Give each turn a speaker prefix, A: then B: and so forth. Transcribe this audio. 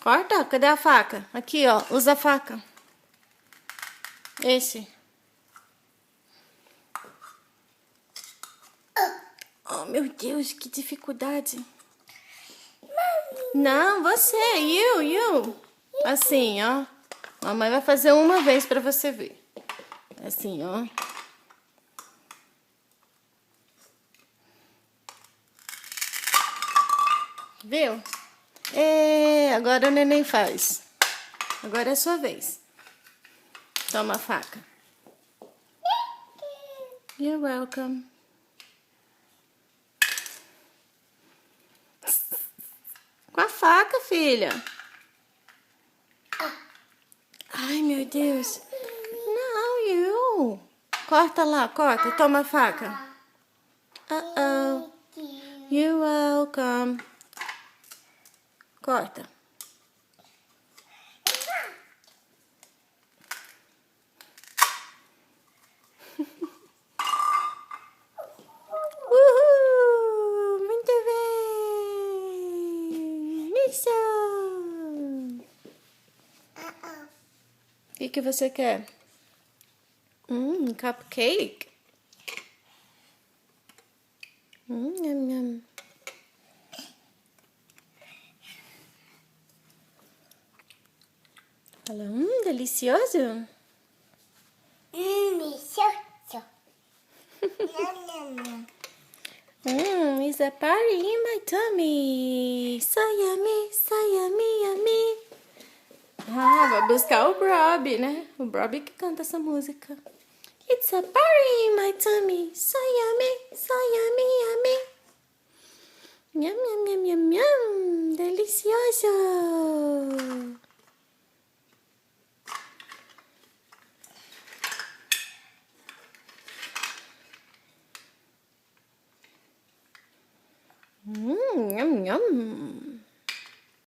A: Corta? Cadê a faca? Aqui, ó. Usa a faca. Esse. Oh, meu Deus, que dificuldade. Não, você. You. Assim, ó. Mamãe vai fazer uma vez pra você ver. Assim, ó. Viu? Agora o neném faz. Agora é a sua vez. Toma a faca. You're welcome. Com a faca, filha. Ai, meu Deus. Não, you. Corta lá, corta. Toma a faca. Uh-oh. You're welcome. Corta. Uhul! Muito bem! Isso! O que você quer? Cupcake? Nham, nham. Fala, delicioso?
B: Delicioso.
A: It's a party in my tummy. So yummy, yummy. Ah, vai buscar o Broby, né? O Broby que canta essa música. It's a party in my tummy. So yummy, yummy. Nham, nham, nham, nham, nham. Delicioso. Nham, nham.